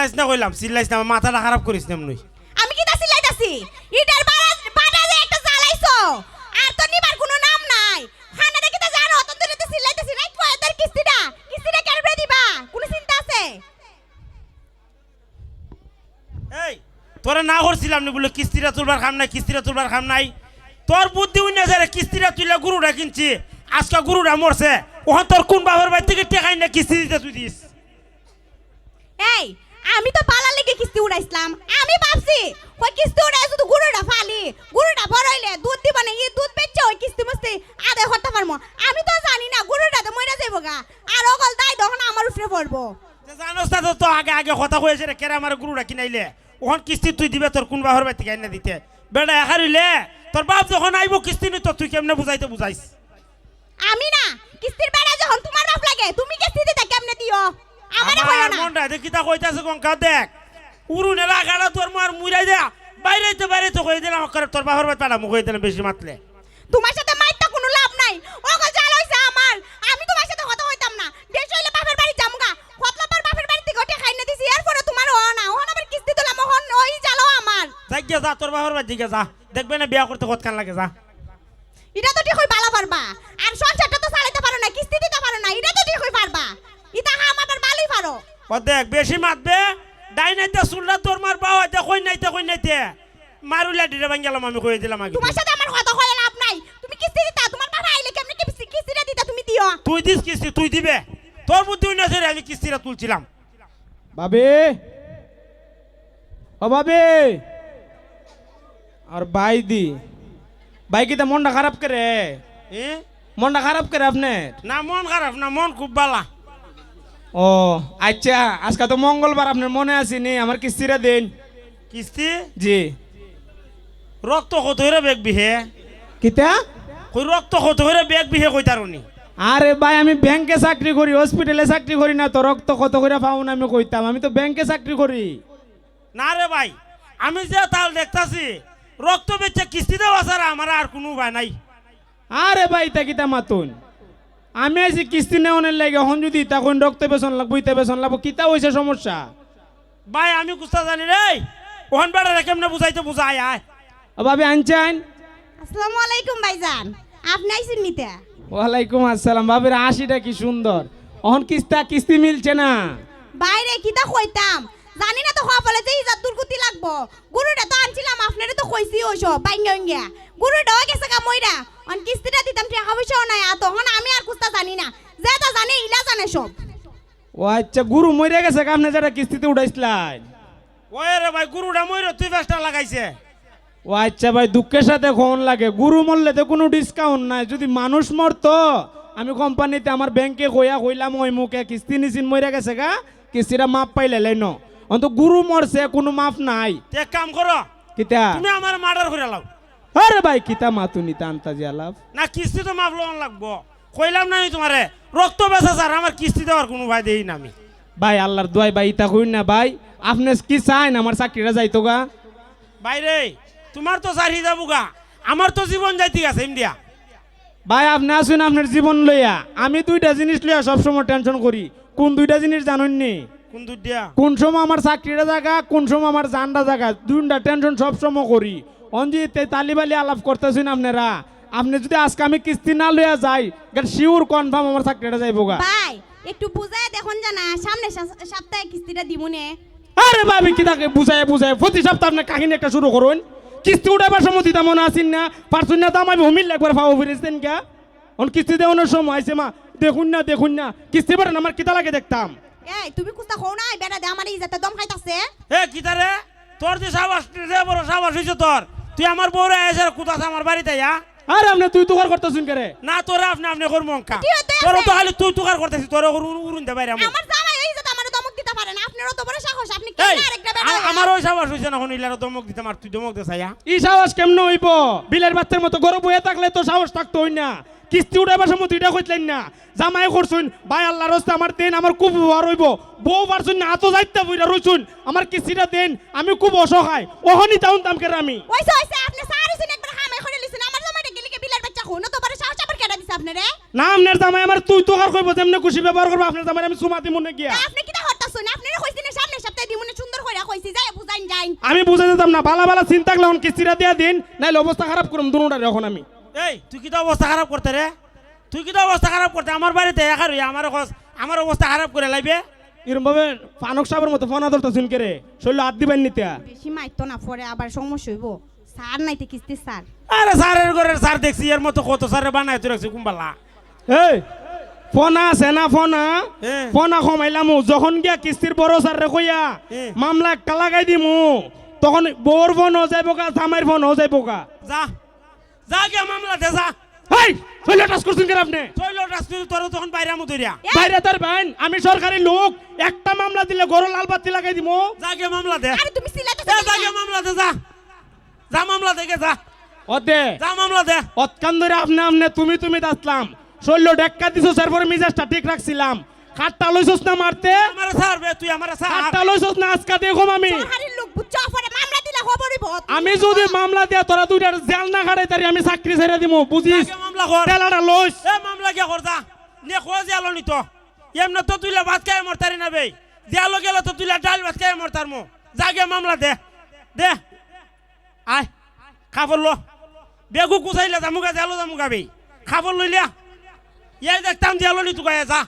চিল্লাইছ না কইলাম চিল্লাইছ না মাথাটা খারাপ করিস না নই আমি কি তা চিল্লাইতাছি ইটার বাটা যে একটা জ্বালাইছো আর তো নিবার কোনো নাম নাই খানা দেখি তা জানো তো তুই তো চিল্লাইতাছি নাই কই তোর কিস্তিটা কেরবে দিবা কোনো চিন্তা আছে এই তোরা না করছিলাম নি বলে কিস্তিটা তুলবার খাম নাই তোর বুদ্ধি উইনা যায় কিস্তিটা তুইলা গরুটা কিনছি আজকে গরুটা মরছে ওখান তোর কোন বাবার বাড়ি থেকে টেকাই না কিস্তি দিতে তুই দিস এই আমি তো পালার লেগে কিস্তি উড়াইছিলাম আমি ভাবছি ওই কিস্তি উড়াই শুধু গরুটা ফালি গরুটা বড়াইলে দুধ দিব না এই দুধ বেচছে ওই কিস্তি মস্তি আদায় করতে পারবো আমি তো জানি না গরুটা তো মরে যাইব গা আর ওগল দাই তখন আমার উপরে পড়বো জানোস না তো আগে কথা কয়েছে রে কেরা আমার গরুটা কিনাইলে ওখান কিস্তি তুই দিবে তোর কোন বাবার বাড়ি থেকে আইনা দিতে বেটা একারিলে তোর বাপ যখন আইব কিস্তি নি তো তুই কেমনে বুঝাইস আমি না কিস্তির বেড়া যখন তোমার বাপ লাগে তুমি কিস্তি দিতে কেমনে দিও আমারে কইও না মনটা দেখি তা কইতাছে গঙ্কা দেখ উরুনে লাগাড়া তোর মার মুইরাই দে বাইরে তো কই দিলাম করে তোর বাবার বাড়ি পাড়া মুখ দিলাম বেশি মাতলে তোমার সাথে মাইরটা কোনো লাভ নাই ওগো জাল হইছে আমার আমি তোমার সাথে কথা কইতাম না বেশ হইলে বাপের বাড়ি যামগা কতলাবার বাপের বাড়ি থেকে ওটা খাইনে দিছি এরপরে তোমার ও না ও আমার কিস্তি তোলা মোহন ওই জালো আমার যাই গিয়া যা তোর বাবার বাড়ি দিকে যা দেখবে না বিয়া করতে কতখান লাগে যা এটা তো ঠিক হই বালা পারবা আর সংসারটা তো চালাইতে পারো না কিস্তি দিতে পারো না এটা তো ঠিক হই পারবা ইতা আমার ভালোই পারো ও দেখ বেশি মাতবে ডাইনাইতে সুলরা তোর মার বাবা দে কই নাইতে মারুলা ডিরে ভাঙ্গেলাম আমি কই দিলাম আগে তোমার সাথে আমার কথা কইলে লাভ নাই তুমি কিস্তি দিতা তোমার বাবা আইলে কেমনে কিস্তিটা দিতা তুমি দিও তুই দিস কিস্তি তুই দিবে তোর বুদ্ধি হইনা রে আমি কিস্তিটা তুলছিলাম বাবে ও বাবে আর ভাই কি তা মনটা খারাপ করে এ মনটা খারাপ করে আপনি না মন খারাপ না মন খুব বালা ও আচ্ছা আজকে তো মঙ্গলবার আপনার মনে আসেনি আমার কিস্তিটা দিন কিস্তি জি রক্ত কত হইরে বেগ বিহে কিতা কই রক্ত কত হইরে বেগ বিহে কই তারনি আরে ভাই আমি ব্যাংকে চাকরি করি হসপিটালে চাকরি করি না তো রক্ত কত করে পাও না আমি কইতাম আমি তো ব্যাংকে চাকরি করি না রে ভাই আমি যে তাল দেখতাছি রক্ত বেচে কিস্তি দেওয়া ছাড়া আমার আর কোনো উপায় নাই আরে ভাই তা কিতা মাতুন আমি আছি কিস্তি নেওয়ার লাগে এখন যদি তখন রক্ত বেসন লাগবো ইতে বেসন লাগবো কিতা হয়েছে সমস্যা ভাই আমি কুস্তা জানি রে ওহন বেড়া কেমনে বুঝাই আয় ও ভাবি আনছেন আসসালামু আলাইকুম ভাইজান আপনি আইছেন নিতে ওয়ালাইকুম আসসালাম ভাবির হাসিটা কি সুন্দর এখন কিস্তি মিলছে না বাইরে কিতা কইতাম জানি না তো হওয়া বলে যে ইজাত দুর্গতি লাগবো গরুটা তো আনছিলাম আপনারে তো কইছি ওইসব বাইঙ্গা গরুটা হয়ে গেছে গা মইরা অন কিস্তিটা দিতাম টাকা পয়সাও নাই তখন আমি আর কুস্তা জানি না যে তা জানে ইলা জানে সব ও আচ্ছা গুরু মরে গেছে আপনি যারা কিস্তিতে উঠাইছিলেন ওই রে ভাই গুরুটা মইরে তুই ফেস্টা লাগাইছে ও আচ্ছা ভাই দুঃখের সাথে কোন লাগে গুরু মরলে তো কোনো ডিসকাউন্ট নাই যদি মানুষ মরতো আমি কোম্পানিতে আমার ব্যাংকে কইলাম ওই মুখে কিস্তি নিছিন মরে গেছে গা কিস্তিটা মাপ পাইলে লাইন অন্ত গুরু মরছে কোনো মাপ নাই এক কাম করো কিতা তুমি আমার মার্ডার করে লাও আরে ভাই কিতা মাতুনি তান্তাজি আলাপ না কিস্তি তো মাপ লোন লাগবো কইলাম না আমি তোমারে রক্ত বেচা স্যার আমার কিস্তি দেওয়ার কোনো ভাই দেই না আমি ভাই আল্লাহর দোয়াই ভাই ইতা কইন না ভাই আপনি কি চাইন আমার চাকরিটা যাইতো গা বাইরে তোমার তো চারি যাবো গা আমার তো জীবন যাইতে গেছে ইন্ডিয়া ভাই আপনি আসুন আপনার জীবন লইয়া আমি দুইটা জিনিস লইয়া সবসময় টেনশন করি কোন দুইটা জিনিস জানেননি কোন দুধ দিয়া কোন সময় আমার চাকরিটা জায়গা কোন সময় আমার জানটা জায়গা দুইটা টেনশন সবসময় করি অঞ্জিত তালিবালি আলাপ করতেছেন আপনারা আপনি যদি আজকে আমি কিস্তি না লইয়া যাই শিওর কনফার্ম আমার চাকরিটা যাইবো গা ভাই একটু বুঝায় দেখুন জানা সামনে সপ্তাহে কিস্তিটা দিমুনে আরে ভাবি কি তাকে বুঝায় প্রতি সপ্তাহ আপনি কাহিনী একটা শুরু করুন কিস্তি উঠাবার সময় দিতাম মনে আসেন না পারছুন না দাম আমি হুমিল একবার পাবো ফিরেছেন কে কিস্তি দেওয়ানোর সময় আছে মা দেখুন না কিস্তি পারেন আমার কিতা লাগে দেখতাম এই তুমি কুস্তা খাও না বেটা দে আমার ইজাতে দম খাইতাছে এ কিতারে তোর যে সাবাস রে বড় সাবাস হইছে তোর তুই আমার বউরে এসে কুতাছ আমার বাড়িতে যা আরে আপনি তুই তুকার করতেছেন কে রে না তোরে আপনি কর মঙ্কা কি হইতে তোর আছে? তো খালি তুই তুকার করতেছিস তোর উড়ুন দে বাইরে আমার জামাই এই ইজাত আমার দমক দিতে পারে না আপনারও তো বড় সাহস আপনি কি এই আরেকটা বেটা আমার ওই সাবাস হইছে না কোন ইলার দমক দিতে মার তুই দমক দে ছায়া ই সাহস কেমনে হইব বিলের বাচ্চার মতো গরম হয়ে থাকলে তো সাহস থাকতো হই না কিস্তি উঠাবার সময় দুইটা কইলেন না জামাই করছুন ভাই আল্লাহর রাস্তা আমার দেন আমার খুব উপকার হইব বউ পারছুন না এত যাইতে বইরা রইছুন আমার কিস্তিটা দেন আমি খুব অসহায় ওহনি তাউন তাম করে আমি ওইসে আপনি সারিছেন একবার হামাই করে লিছেন আমার জামাইটা গেলি কে বিলার বাচ্চা খুন তো বড় সাহস আবার কেডা দিছে আপনারে না আপনার জামাই আমার তুই তুকার কইব যেমনে খুশি ব্যবহার করব আপনার জামাই আমি সুমাতি মনে গিয়া আপনি কিটা হতাছুন আপনারে কইছেন সামনে সপ্তাহে দিমুনে কইরা কইছি যাই বুঝাইন যাই আমি বুঝাই দিতাম না বালা বালা চিন্তা করলে কিস্তিটা দিয়া দিন নাইলে অবস্থা খারাপ করুম দুটারে এখন আমি এই তুই কি তো অবস্থা খারাপ করতে রে তুই কি তো অবস্থা খারাপ করতে আমার বাড়িতে একা রই আমার অবস্থা খারাপ করে লাইবে এরকম ভাবে ফানক সাহেবের মতো ফোনা ধরতা শুন করে শৈল হাত দিবেন নিতে বেশি মাইতো না পরে আবার সমস্যা হইব স্যার নাইতে কিস্তি স্যার আরে স্যারের ঘরের স্যার দেখছি এর মতো কত স্যারে বানাই তুই রাখছি কুম্বালা এই ফোনা আছে না ফোনা হ্যাঁ। ফোনা কমাইলাম যখন গিয়া কিস্তির বড় স্যার রে কইয়া হ্যাঁ। মামলা একটা লাগাই দিমু তখন বউর ফোন হয়ে যাইব কা জামাইর ফোন হয়ে যাইব কা যা যা গিয়া মামলা দে যা হেই শৈল টাচ করছেন কেন আপনি চইল রাস্তা তোর তখন বাইরে আমু ধরিয়া বাইরে তার বাইন আমি সরকারি লোক একটা মামলা দিলে গরু লাল বাতি লাগাই দিমু যা গিয়া মামলা দে আরে তুমি সিলাতে যা গিয়া মামলা দে যা যা মামলা দে গে যা ওদে যা মামলা দে অতকান ধরে আপনি তুমি দাসলাম শৈল ডেক্কা দিছো স্যার পরে মিজাজটা ঠিক রাখছিলাম কাটটা লইছস না মারতে আমার স্যার বে তুই আমার স্যার কাটটা লইছস না আজকা দেখো আমি সরকারের লোক বুঝছো পরে মামলা দিলে খবর হইব আমি যদি মামলা দিয়া তোরা দুইটার জেল না খাড়াই তারি আমি চাকরি ছেড়ে দিমু বুঝিস যা মামলা কর তেলাটা লইস এ মামলা কে কর যা নে খোঁজ আলো নি তো এমন তো তুইলা ভাত খাই মরতারি না বে দেয়ালো গেল তো তুইলা ডাল ভাত খাই মরতার মো যা গে মামলা দে দে আয় খাবার লো বেগু কুচাইলে জামুগা দেয়ালো জামুগা বে খাবার লইলিয়া ইয়াই দেখতাম দেয়ালো নি তুই যা